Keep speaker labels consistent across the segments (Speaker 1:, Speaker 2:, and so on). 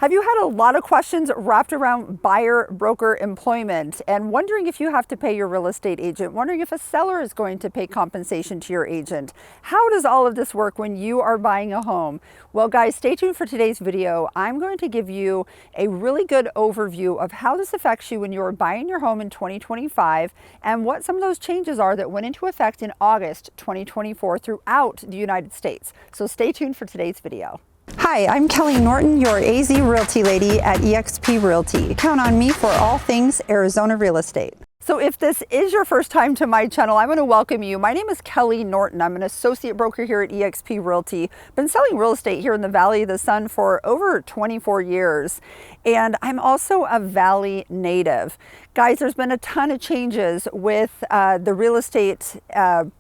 Speaker 1: Have you had a lot of questions wrapped around buyer-broker employment and wondering if you have to pay your real estate agent, wondering if a seller is going to pay compensation to your agent? How does all of this work when you are buying a home? Well, guys, stay tuned for today's video. I'm going to give you a really good overview of how this affects you when you're buying your home in 2025 and what some of those changes are that went into effect in August 2024 throughout the United States. So stay tuned for today's video. Hi, I'm Kelly Norton, your AZ Realty lady at eXp Realty. Count on me for all things Arizona real estate. So if this is your first time to my channel, I want to welcome you. My name is Kelly Norton. I'm an associate broker here at eXp Realty. Been selling real estate here in the Valley of the Sun for over 24 years. And I'm also a Valley native. Guys, there's been a ton of changes with the real estate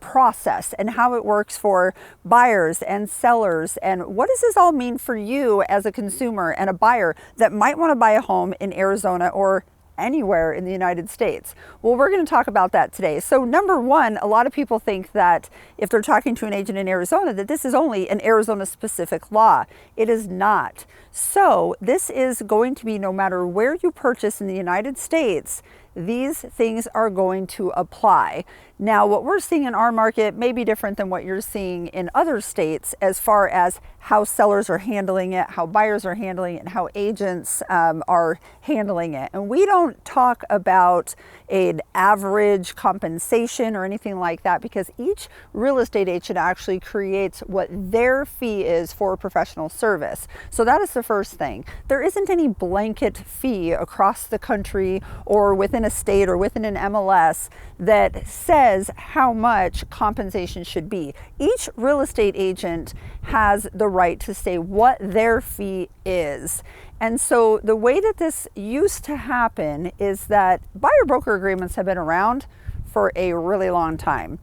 Speaker 1: process and how it works for buyers and sellers. And what does this all mean for you as a consumer and a buyer that might want to buy a home in Arizona or anywhere in the United States? Well, we're going to talk about that today. So number one, a lot of people think that if they're talking to an agent in Arizona, that this is only an Arizona specific law. It is not. So this is going to be no matter where you purchase in the United States, these things are going to apply. Now, what we're seeing in our market may be different than what you're seeing in other states as far as how sellers are handling it, how buyers are handling it, and how agents are handling it. And we don't talk about an average compensation or anything like that because each real estate agent actually creates what their fee is for professional service. So that is the first thing. There isn't any blanket fee across the country or within a state or within an MLS that says how much compensation should be. Each real estate agent has the right to say what their fee is. And so the way that this used to happen is that buyer broker agreements have been around for a really long time.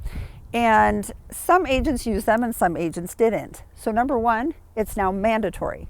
Speaker 1: And some agents use them and some agents didn't. So number one, it's now mandatory.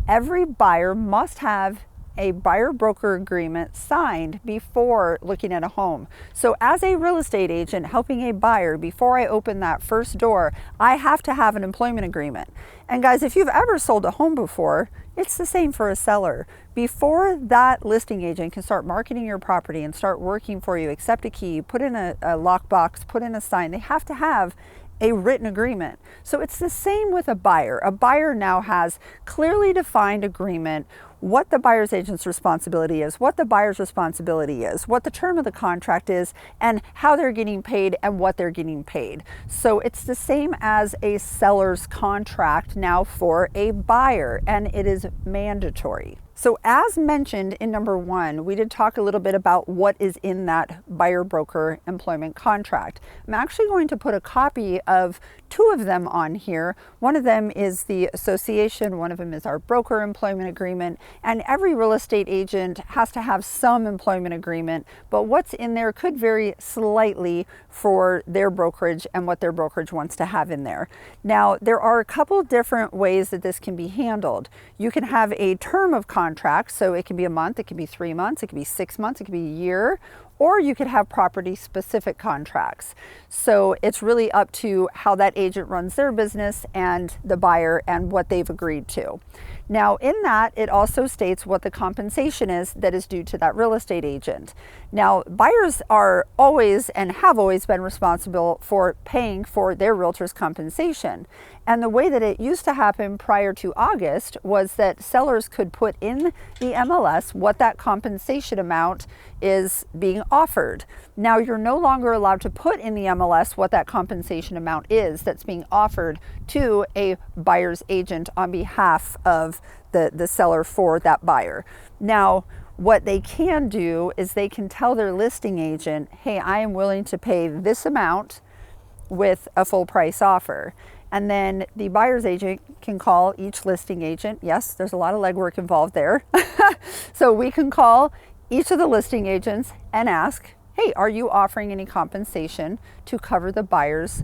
Speaker 1: Every buyer must have a buyer broker agreement signed before looking at a home. So as a real estate agent helping a buyer, before I open that first door, I have to have an employment agreement. And guys, if you've ever sold a home before, it's the same for a seller. Before that listing agent can start marketing your property and start working for you, accept a key, put in a lockbox, put in a sign, they have to have a written agreement. So it's the same with a buyer. A buyer now has clearly defined agreement, what the buyer's agent's responsibility is, what the buyer's responsibility is, what the term of the contract is, and how they're getting paid and what they're getting paid. So it's the same as a seller's contract now for a buyer, and it is mandatory. So as mentioned in number one, we did talk a little bit about what is in that buyer broker employment contract. I'm actually going to put a copy of two of them on here. One of them is the association, one of them is our broker employment agreement, and every real estate agent has to have some employment agreement, but what's in there could vary slightly for their brokerage and what their brokerage wants to have in there. Now, there are a couple different ways that this can be handled. You can have a term of contract, so it can be a month, it can be 3 months, it can be 6 months, it can be a year, or you could have property specific contracts. So it's really up to how that agent runs their business and the buyer and what they've agreed to. Now in that, it also states what the compensation is that is due to that real estate agent. Now buyers are always and have always been responsible for paying for their realtor's compensation. And the way that it used to happen prior to August was that sellers could put in the MLS what that compensation amount is being offered. Now you're no longer allowed to put in the MLS what that compensation amount is that's being offered to a buyer's agent on behalf of the seller for that buyer. Now, what they can do is they can tell their listing agent, hey, I am willing to pay this amount with a full price offer. And then the buyer's agent can call each listing agent. Yes, there's a lot of legwork involved there. So we can call each of the listing agents and ask, hey, are you offering any compensation to cover the buyer's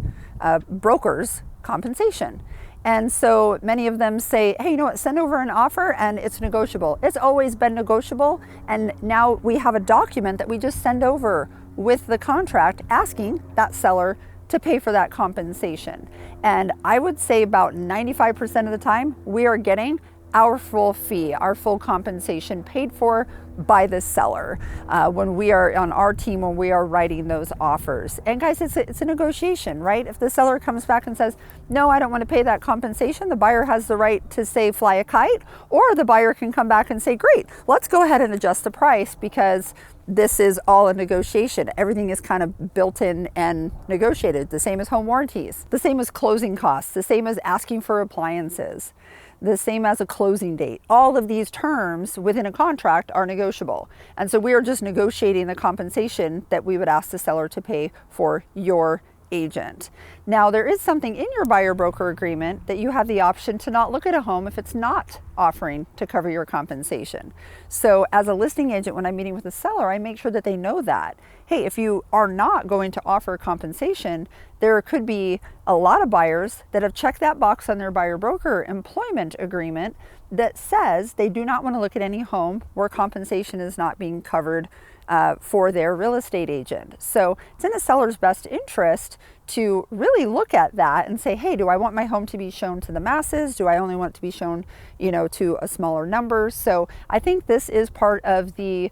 Speaker 1: broker's compensation? And so many of them say, hey, you know what, send over an offer and it's negotiable. It's always been negotiable. And now we have a document that we just send over with the contract asking that seller to pay for that compensation. And I would say about 95% of the time we are getting our full fee, our full compensation paid for by the seller when we are on our team, when we are writing those offers. And guys, it's a negotiation, right? If the seller comes back and says, no, I don't want to pay that compensation, the buyer has the right to say fly a kite, or the buyer can come back and say, great, let's go ahead and adjust the price, because this is all a negotiation. Everything is kind of built in and negotiated. The same as home warranties, the same as closing costs, the same as asking for appliances, the same as a closing date. All of these terms within a contract are negotiable. And so we are just negotiating the compensation that we would ask the seller to pay for your agent. Now, there is something in your buyer broker agreement that you have the option to not look at a home if it's not offering to cover your compensation. So as a listing agent, when I'm meeting with a seller, I make sure that they know that, hey, if you are not going to offer compensation, there could be a lot of buyers that have checked that box on their buyer broker employment agreement that says they do not want to look at any home where compensation is not being covered for their real estate agent. So it's in a seller's best interest to really look at that and say, hey, do I want my home to be shown to the masses? Do I only want it to be shown, to a smaller number? So I think this is part of the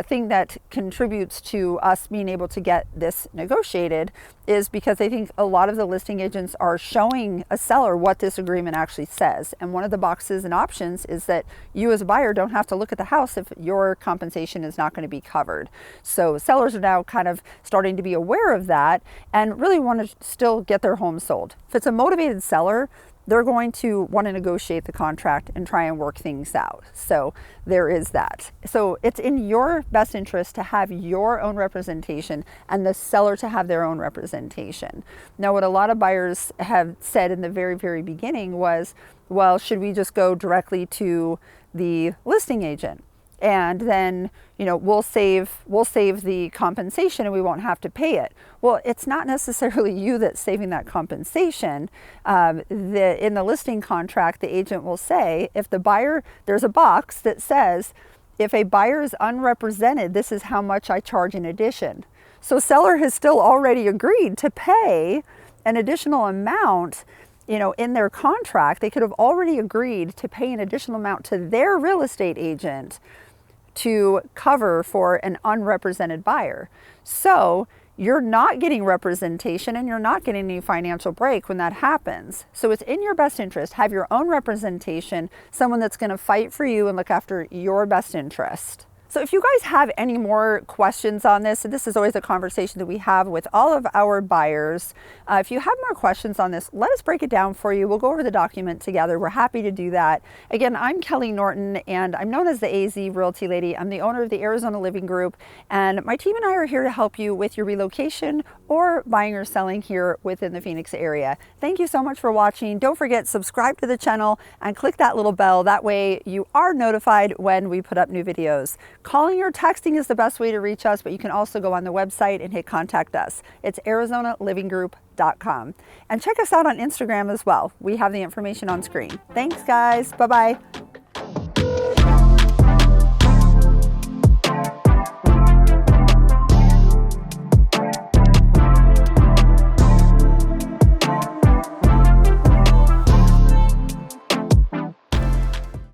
Speaker 1: thing that contributes to us being able to get this negotiated, is because I think a lot of the listing agents are showing a seller what this agreement actually says. And one of the boxes and options is that you as a buyer don't have to look at the house if your compensation is not going to be covered. So sellers are now kind of starting to be aware of that and really want to still get their home sold. If it's a motivated seller, they're going to want to negotiate the contract and try and work things out. So there is that. So it's in your best interest to have your own representation and the seller to have their own representation. Now, what a lot of buyers have said in the very, very beginning was, well, should we just go directly to the listing agent? And then, we'll save the compensation and we won't have to pay it. Well, it's not necessarily you that's saving that compensation. In the listing contract, the agent will say, if the buyer, there's a box that says, if a buyer is unrepresented, this is how much I charge in addition. So seller has still already agreed to pay an additional amount. In their contract, they could have already agreed to pay an additional amount to their real estate agent to cover for an unrepresented buyer. So you're not getting representation and you're not getting any financial break when that happens. So it's in your best interest, have your own representation, someone that's going to fight for you and look after your best interest. So if you guys have any more questions on this, and this is always a conversation that we have with all of our buyers, if you have more questions on this, let us break it down for you. We'll go over the document together. We're happy to do that. Again, I'm Kelly Norton, and I'm known as the AZ Realty Lady. I'm the owner of the Arizona Living Group, and my team and I are here to help you with your relocation or buying or selling here within the Phoenix area. Thank you so much for watching. Don't forget, subscribe to the channel and click that little bell. That way you are notified when we put up new videos. Calling or texting is the best way to reach us, but you can also go on the website and hit contact us. It's ArizonaLivingGroup.com. And check us out on Instagram as well. We have the information on screen. Thanks, guys. Bye-bye.